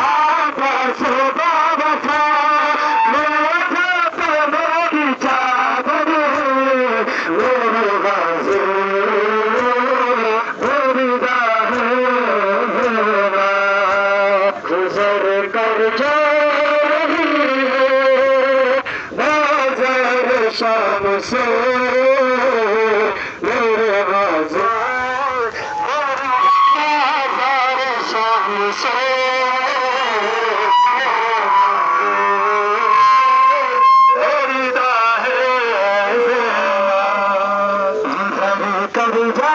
आकाश बाबा मेरे पे मेरी चादर मेरे बाजू मेरी दाहिना गुजर कर जा रही है बाजार शाम से मेरे बाजू बाजार शाम से मेरी दाहिना कर जा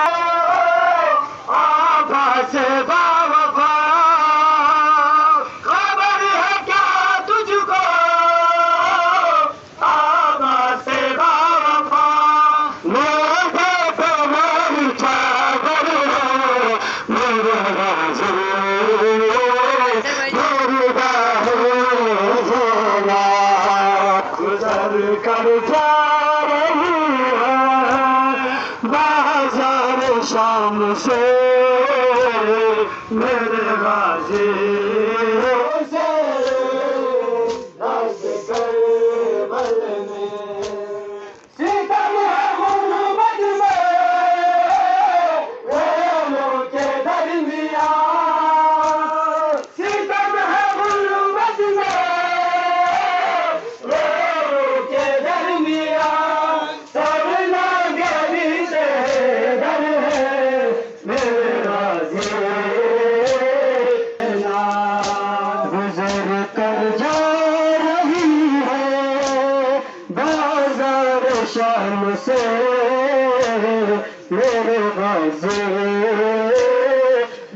आवाज़ बावफा खबर है क्या तुझको आवाज़ बावफा मेरे पे मेरी चादर मेरे बाजू मेरी दाहिना गुजर कर जा रही है बाजार शाम से मेरे गाजी से रस कर बल में सीतम है गुर्बत में रेलों के दरमियान सीतम है गुर्बत में रेलों के दरमियान सरना गली से डर है मेरे राज़ी गुजर कर जा रही है बाजार शाम से मेरे बाज़ू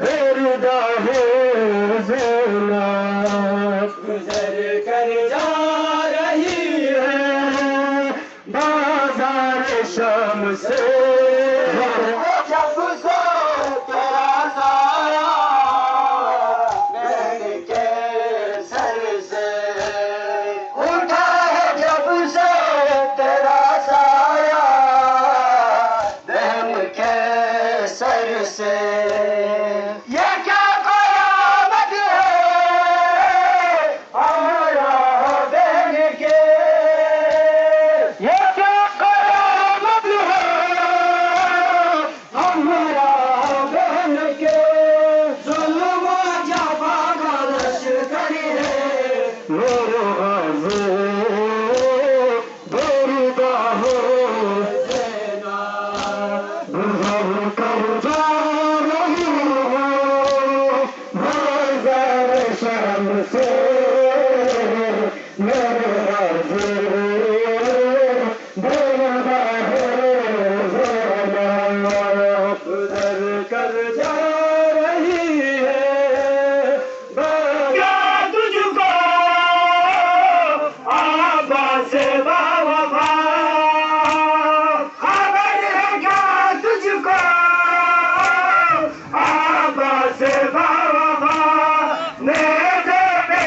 मेरी दाहिना गुजर कर जा रही है बाजार शाम से जब से तेरा साया नैन के सर से उठा है जब से तेरा साया बहन के सर से ये क्या कयामत है हमारा बहन के ये क्या कयामत है हमारा बहन के जुल्म जफा का लश्कर है मेरे बाजू मेरी दाहिना गुजर कर जा रही है बाजार शाम से मेरे बाजू मेरी दाहिना गुजर कर जा रही है क्या तुझको आवाज़ बावफा खबर है क्या तुझको आवाज़ बावफा मेरे पे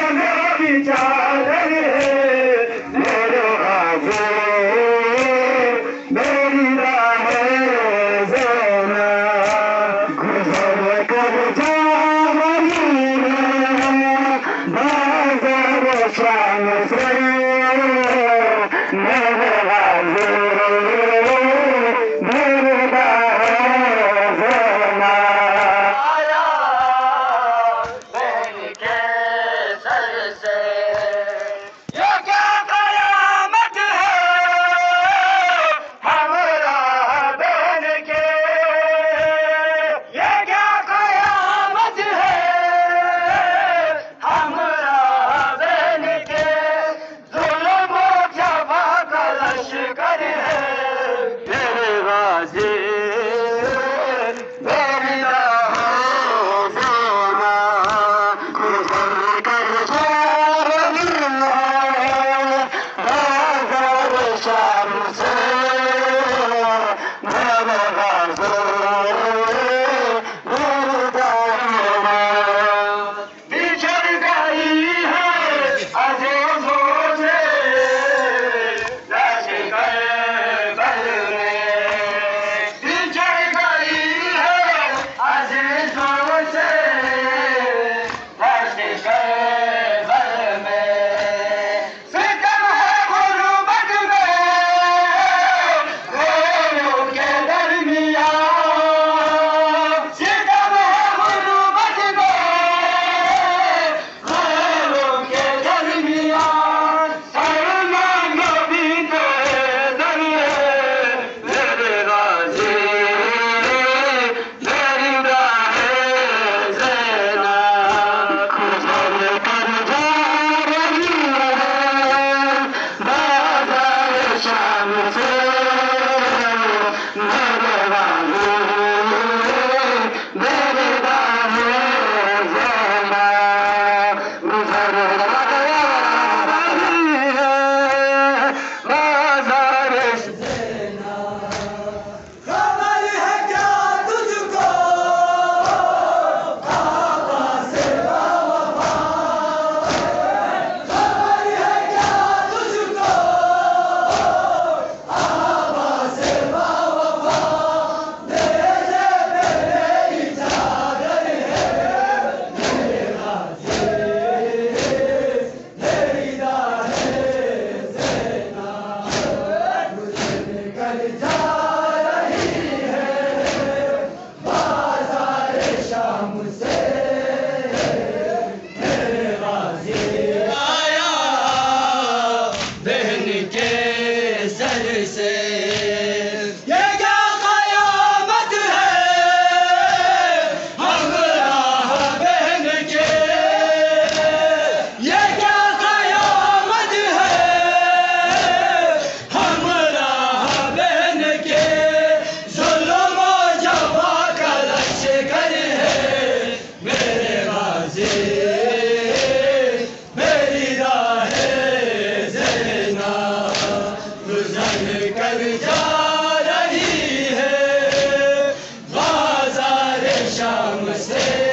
से